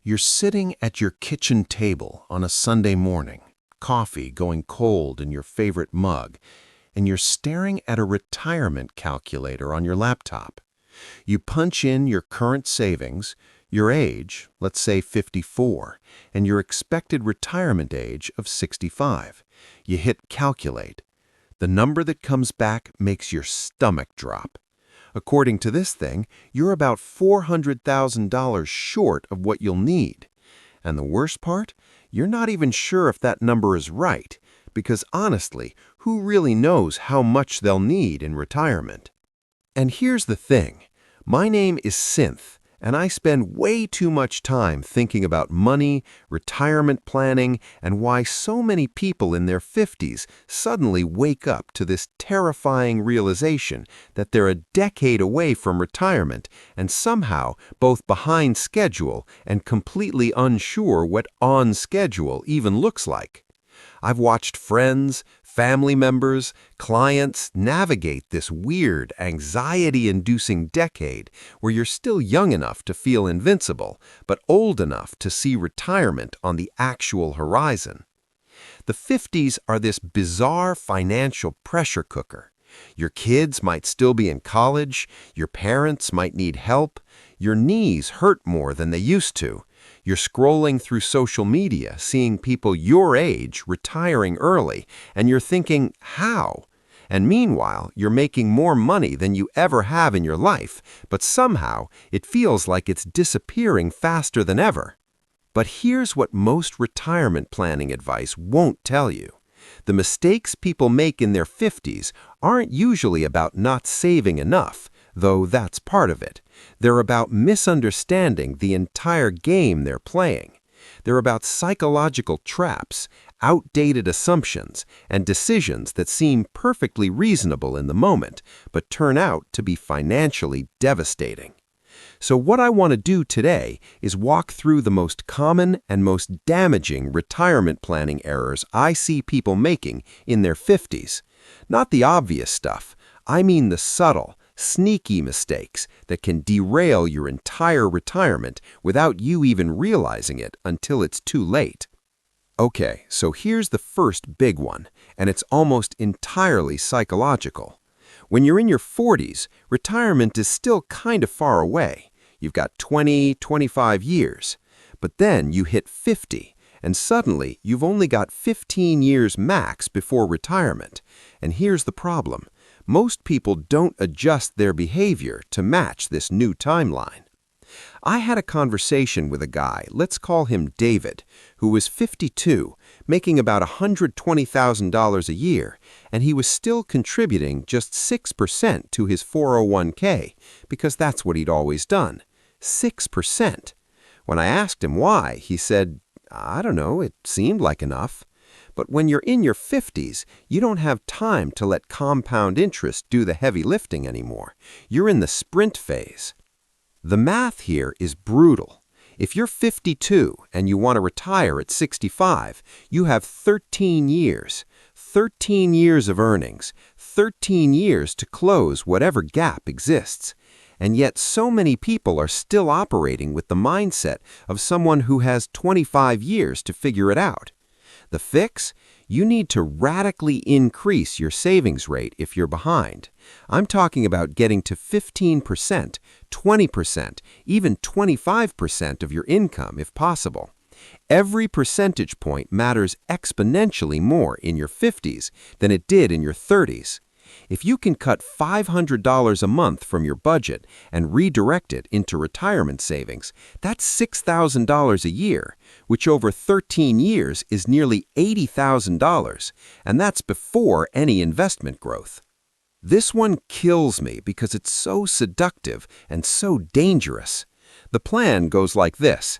You're sitting at your kitchen table on a Sunday morning, coffee going cold in your favorite mug, and you're staring at a retirement calculator on your laptop. You punch in your current savings, your age, let's say 54, and your expected retirement age of 65. You hit calculate. The number that comes back makes your stomach drop. According to this thing, you're about $400,000 short of what you'll need. And the worst part? You're not even sure if that number is right, because honestly, who really knows how much they'll need in retirement? And here's the thing. My name is Synth, and I spend way too much time thinking about money, retirement planning, and why so many people in their 50s suddenly wake up to this terrifying realization that they're a decade away from retirement and somehow both behind schedule and completely unsure what on schedule even looks like. I've watched friends, family members, clients navigate this weird, anxiety-inducing decade where you're still young enough to feel invincible, but old enough to see retirement on the actual horizon. The 50s are this bizarre financial pressure cooker. Your kids might still be in college, your parents might need help, your knees hurt more than they used to. You're scrolling through social media, seeing people your age retiring early, and you're thinking, how? And meanwhile, you're making more money than you ever have in your life, but somehow it feels like it's disappearing faster than ever. But here's what most retirement planning advice won't tell you. The mistakes people make in their 50s aren't usually about not saving enough, though that's part of it. They're about misunderstanding the entire game they're playing. They're about psychological traps, outdated assumptions, and decisions that seem perfectly reasonable in the moment, but turn out to be financially devastating. So what I want to do today is walk through the most common and most damaging retirement planning errors I see people making in their 50s. Not the obvious stuff. I mean the subtle, sneaky mistakes that can derail your entire retirement without you even realizing it until it's too late. Okay, so here's the first big one, and it's almost entirely psychological. When you're in your 40s, retirement is still kind of far away. You've got 20, 25 years. But then you hit 50, and suddenly you've only got 15 years max before retirement. And here's the problem. Most people don't adjust their behavior to match this new timeline. I had a conversation with a guy, let's call him David, who was 52, making about $120,000 a year, and he was still contributing just 6% to his 401k, because that's what he'd always done. 6%. When I asked him why, he said, I don't know, it seemed like enough. But when you're in your 50s, you don't have time to let compound interest do the heavy lifting anymore. You're in the sprint phase. The math here is brutal. If you're 52 and you want to retire at 65, you have 13 years. 13 years of earnings, 13 years to close whatever gap exists. And yet so many people are still operating with the mindset of someone who has 25 years to figure it out. The fix? You need to radically increase your savings rate if you're behind. I'm talking about getting to 15%, 20%, even 25% of your income if possible. Every percentage point matters exponentially more in your 50s than it did in your 30s. If you can cut $500 a month from your budget and redirect it into retirement savings, that's $6,000 a year, which over 13 years is nearly $80,000, and that's before any investment growth. This one kills me because it's so seductive and so dangerous. The plan goes like this.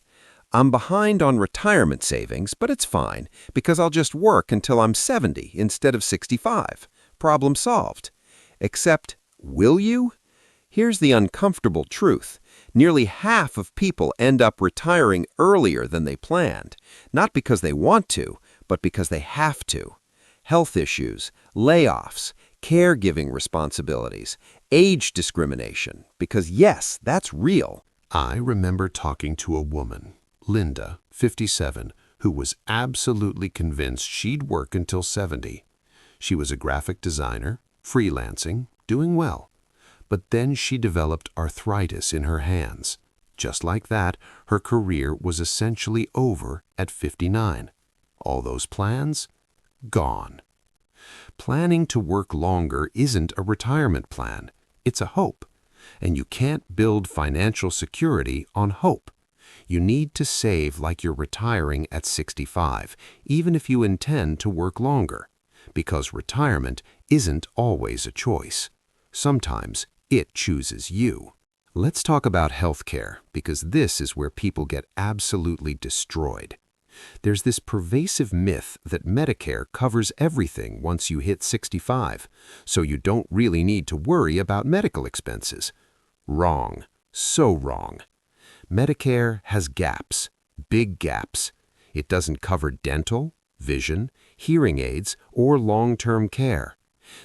I'm behind on retirement savings, but it's fine because I'll just work until I'm 70 instead of 65. Problem solved. Except, will you? Here's the uncomfortable truth. Nearly half of people end up retiring earlier than they planned, not because they want to, but because they have to. Health issues, layoffs, caregiving responsibilities, age discrimination, because yes, that's real. I remember talking to a woman, Linda, 57, who was absolutely convinced she'd work until 70. She was a graphic designer, freelancing, doing well. But then she developed arthritis in her hands. Just like that, her career was essentially over at 59. All those plans? Gone. Planning to work longer isn't a retirement plan. It's a hope. And you can't build financial security on hope. You need to save like you're retiring at 65, even if you intend to work longer. Because retirement isn't always a choice. Sometimes it chooses you. Let's talk about healthcare, because this is where people get absolutely destroyed. There's this pervasive myth that Medicare covers everything once you hit 65, so you don't really need to worry about medical expenses. Wrong. So wrong. Medicare has gaps, big gaps. It doesn't cover dental, vision, hearing aids, or long-term care.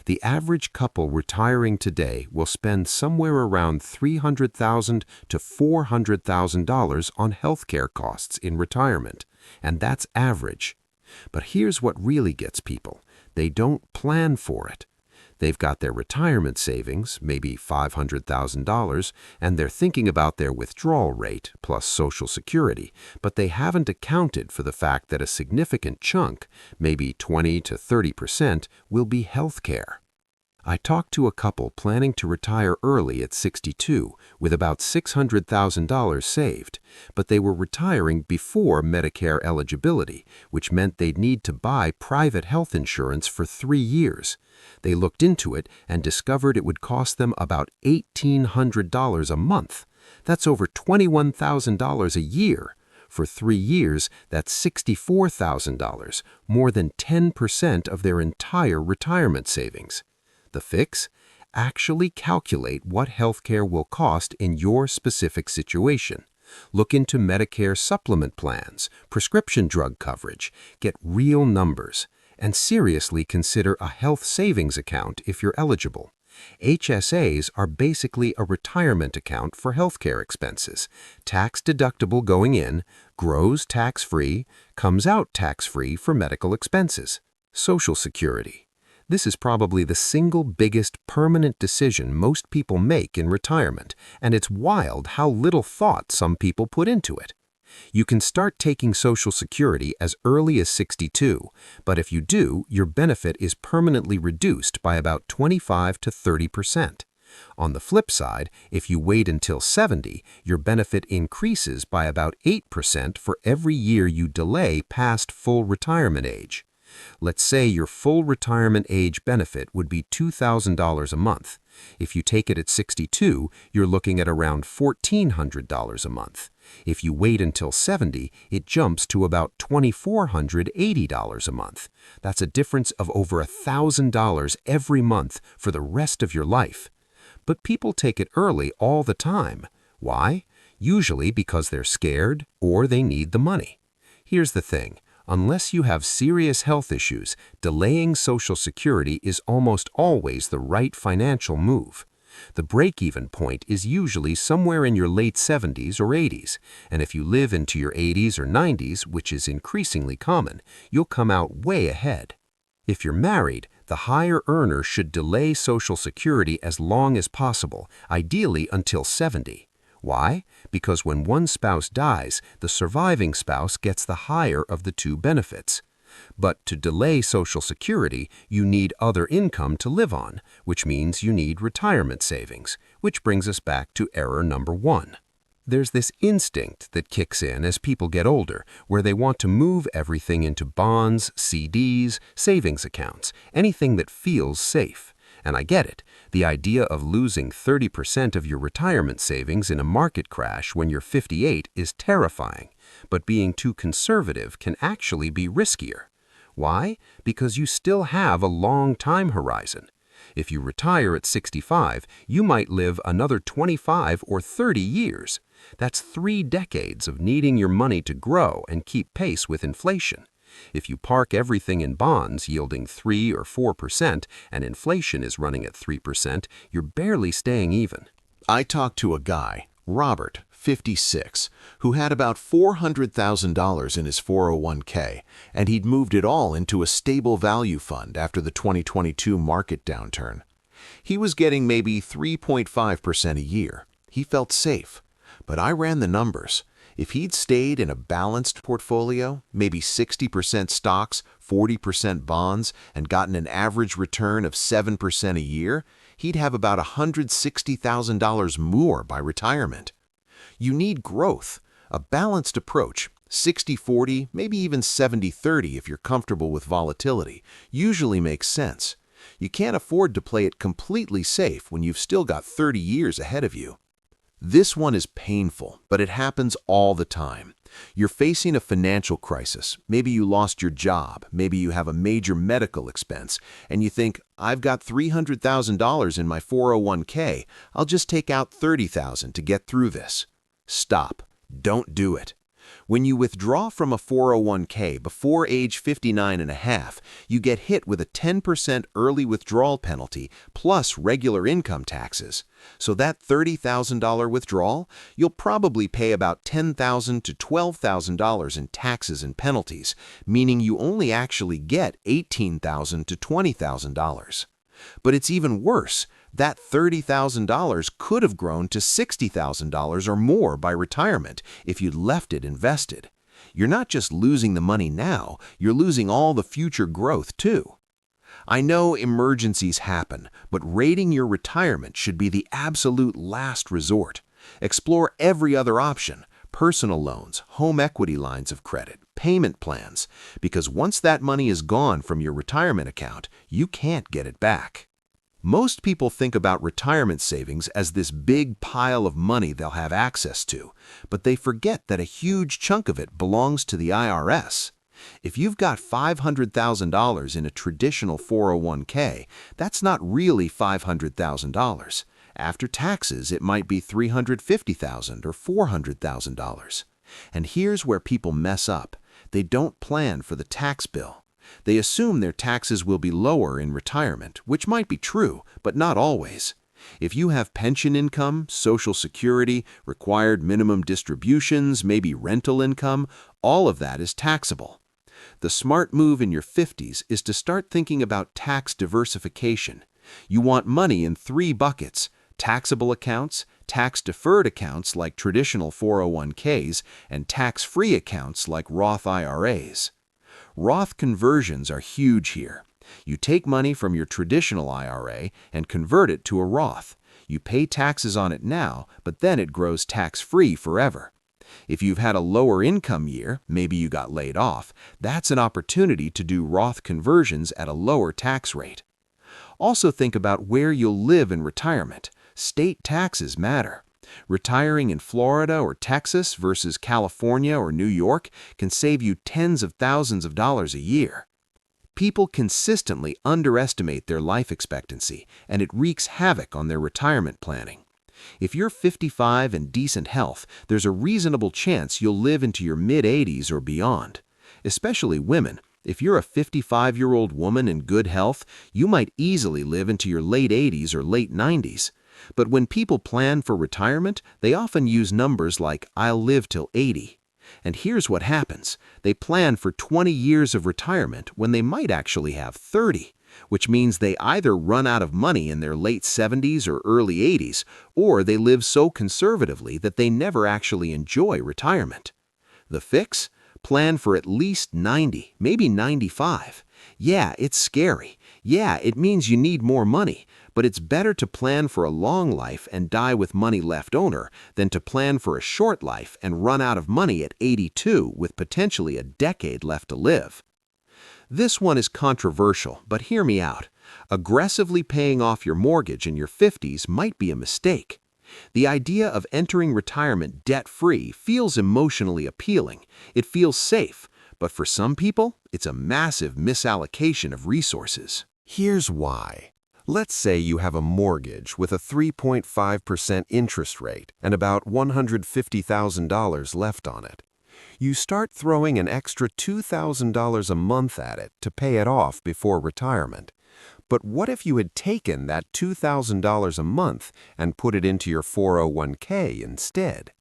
The average couple retiring today will spend somewhere around $300,000 to $400,000 on healthcare costs in retirement, and that's average. But here's what really gets people. They don't plan for it. They've got their retirement savings, maybe $500,000, and they're thinking about their withdrawal rate plus Social Security, but they haven't accounted for the fact that a significant chunk, maybe 20 to 30%, will be health care. I talked to a couple planning to retire early at 62 with about $600,000 saved, but they were retiring before Medicare eligibility, which meant they'd need to buy private health insurance for 3 years. They looked into it and discovered it would cost them about $1,800 a month. That's over $21,000 a year. For 3 years, that's $64,000, more than 10% of their entire retirement savings. The fix? Actually calculate what healthcare will cost in your specific situation. Look into Medicare supplement plans, prescription drug coverage, get real numbers, and seriously consider a health savings account if you're eligible. HSAs are basically a retirement account for healthcare expenses. Tax deductible going in, grows tax-free, comes out tax-free for medical expenses. Social Security. This is probably the single biggest permanent decision most people make in retirement, and it's wild how little thought some people put into it. You can start taking Social Security as early as 62, but if you do, your benefit is permanently reduced by about 25 to 30%. On the flip side, if you wait until 70, your benefit increases by about 8% for every year you delay past full retirement age. Let's say your full retirement age benefit would be $2,000 a month. If you take it at 62, you're looking at around $1,400 a month. If you wait until 70, it jumps to about $2,480 a month. That's a difference of over $1,000 every month for the rest of your life. But people take it early all the time. Why? Usually because they're scared or they need the money. Here's the thing. Unless you have serious health issues, delaying Social Security is almost always the right financial move. The break-even point is usually somewhere in your late 70s or 80s, and if you live into your 80s or 90s, which is increasingly common, you'll come out way ahead. If you're married, the higher earner should delay Social Security as long as possible, ideally until 70. Why? Because when one spouse dies, the surviving spouse gets the higher of the two benefits. But to delay Social Security, you need other income to live on, which means you need retirement savings, which brings us back to error number 1. There's this instinct that kicks in as people get older, where they want to move everything into bonds, CDs, savings accounts, anything that feels safe. And I get it. The idea of losing 30% of your retirement savings in a market crash when you're 58 is terrifying, but being too conservative can actually be riskier. Why? Because you still have a long time horizon. If you retire at 65, you might live another 25 or 30 years. That's 3 decades of needing your money to grow and keep pace with inflation. If you park everything in bonds yielding 3 or 4% and inflation is running at 3%, you're barely staying even. I talked to a guy, Robert, 56, who had about $400,000 in his 401k, and he'd moved it all into a stable value fund after the 2022 market downturn. He was getting maybe 3.5% a year. He felt safe. But I ran the numbers. If he'd stayed in a balanced portfolio, maybe 60% stocks, 40% bonds, and gotten an average return of 7% a year, he'd have about $160,000 more by retirement. You need growth, a balanced approach, 60-40, maybe even 70-30 if you're comfortable with volatility, usually makes sense. You can't afford to play it completely safe when you've still got 30 years ahead of you. This one is painful, but it happens all the time. You're facing a financial crisis. Maybe you lost your job. Maybe you have a major medical expense, and you think, I've got $300,000 in my 401k. I'll just take out $30,000 to get through this. Stop. Don't do it. When you withdraw from a 401k before age 59 and a half, you get hit with a 10% early withdrawal penalty plus regular income taxes. So that $30,000 withdrawal, you'll probably pay about $10,000 to $12,000 in taxes and penalties, meaning you only actually get $18,000 to $20,000. But it's even worse. That $30,000 could have grown to $60,000 or more by retirement if you'd left it invested. You're not just losing the money now, you're losing all the future growth too. I know emergencies happen, but rating your retirement should be the absolute last resort. Explore every other option: personal loans, home equity lines of credit, payment plans, because once that money is gone from your retirement account, you can't get it back. Most people think about retirement savings as this big pile of money they'll have access to, but they forget that a huge chunk of it belongs to the IRS. If you've got $500,000 in a traditional 401k, that's not really $500,000. After taxes, it might be $350,000 or $400,000. And here's where people mess up. They don't plan for the tax bill. They assume their taxes will be lower in retirement, which might be true, but not always. If you have pension income, Social Security, required minimum distributions, maybe rental income, all of that is taxable. The smart move in your 50s is to start thinking about tax diversification. You want money in 3 buckets: taxable accounts, tax-deferred accounts like traditional 401ks, and tax-free accounts like Roth IRAs. Roth conversions are huge here. You take money from your traditional IRA and convert it to a Roth. You pay taxes on it now, but then it grows tax-free forever. If you've had a lower income year, maybe you got laid off, that's an opportunity to do Roth conversions at a lower tax rate. Also think about where you'll live in retirement. State taxes matter. Retiring in Florida or Texas versus California or New York can save you tens of thousands of dollars a year. People consistently underestimate their life expectancy, and it wreaks havoc on their retirement planning. If you're 55 and decent health, there's a reasonable chance you'll live into your mid-80s or beyond. Especially women. If you're a 55-year-old woman in good health, you might easily live into your late 80s or late 90s. But when people plan for retirement, they often use numbers like, "I'll live till 80." And here's what happens. They plan for 20 years of retirement when they might actually have 30, which means they either run out of money in their late 70s or early 80s, or they live so conservatively that they never actually enjoy retirement. The fix? Plan for at least 90, maybe 95. Yeah, it's scary. Yeah, it means you need more money, but it's better to plan for a long life and die with money left over than to plan for a short life and run out of money at 82 with potentially a decade left to live. This one is controversial, but hear me out. Aggressively paying off your mortgage in your 50s might be a mistake. The idea of entering retirement debt-free feels emotionally appealing. It feels safe, but for some people, it's a massive misallocation of resources. Here's why. Let's say you have a mortgage with a 3.5% interest rate and about $150,000 left on it. You start throwing an extra $2,000 a month at it to pay it off before retirement. But what if you had taken that $2,000 a month and put it into your 401k instead?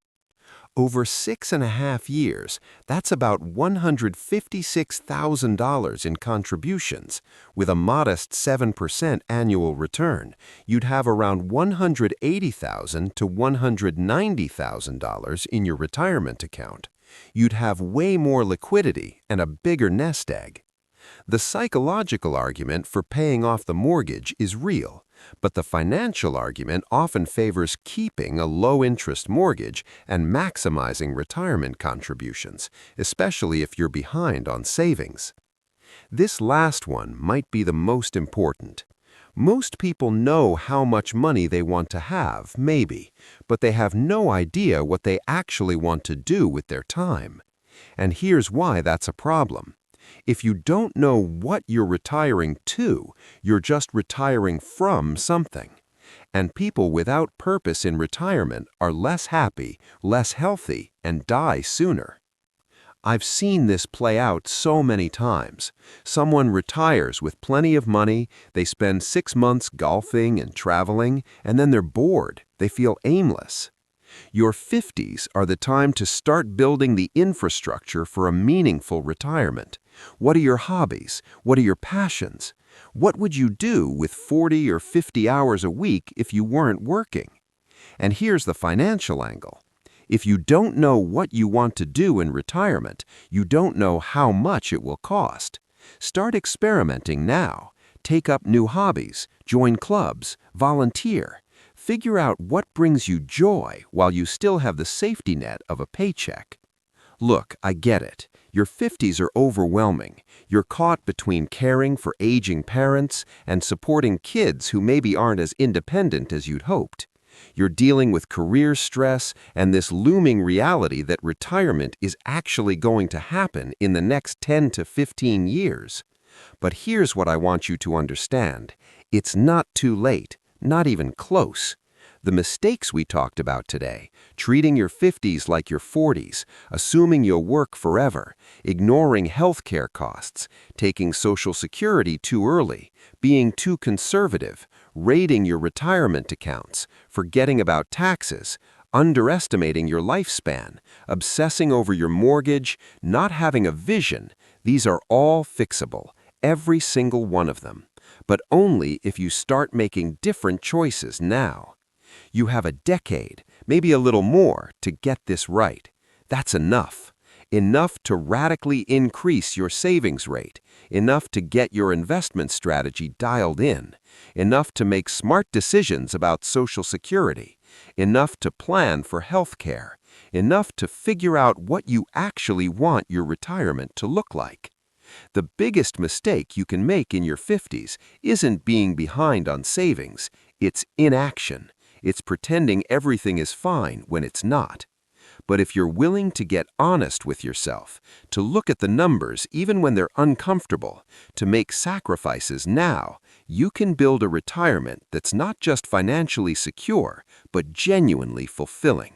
Over 6.5 years, that's about $156,000 in contributions. With a modest 7% annual return, you'd have around $180,000 to $190,000 in your retirement account. You'd have way more liquidity and a bigger nest egg. The psychological argument for paying off the mortgage is real, but the financial argument often favors keeping a low-interest mortgage and maximizing retirement contributions, especially if you're behind on savings. This last one might be the most important. Most people know how much money they want to have, maybe, but they have no idea what they actually want to do with their time. And here's why that's a problem. If you don't know what you're retiring to, you're just retiring from something. And people without purpose in retirement are less happy, less healthy, and die sooner. I've seen this play out so many times. Someone retires with plenty of money, they spend 6 months golfing and traveling, and then they're bored, they feel aimless. Your 50s are the time to start building the infrastructure for a meaningful retirement. What are your hobbies? What are your passions? What would you do with 40 or 50 hours a week if you weren't working? And here's the financial angle. If you don't know what you want to do in retirement, you don't know how much it will cost. Start experimenting now. Take up new hobbies, join clubs, volunteer. Figure out what brings you joy while you still have the safety net of a paycheck. Look, I get it. Your 50s are overwhelming. You're caught between caring for aging parents and supporting kids who maybe aren't as independent as you'd hoped. You're dealing with career stress and this looming reality that retirement is actually going to happen in the next 10 to 15 years. But here's what I want you to understand. It's not too late. Not even close. The mistakes we talked about today, treating your 50s like your 40s, assuming you'll work forever, ignoring healthcare costs, taking Social Security too early, being too conservative, raiding your retirement accounts, forgetting about taxes, underestimating your lifespan, obsessing over your mortgage, not having a vision, these are all fixable, every single one of them. But only if you start making different choices now. You have a decade, maybe a little more, to get this right. That's enough. Enough to radically increase your savings rate, enough to get your investment strategy dialed in, enough to make smart decisions about Social Security, enough to plan for health care, enough to figure out what you actually want your retirement to look like. The biggest mistake you can make in your 50s isn't being behind on savings, it's inaction. It's pretending everything is fine when it's not. But if you're willing to get honest with yourself, to look at the numbers even when they're uncomfortable, to make sacrifices now, you can build a retirement that's not just financially secure, but genuinely fulfilling.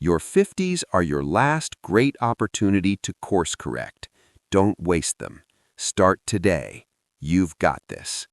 Your 50s are your last great opportunity to course correct. Don't waste them. Start today. You've got this.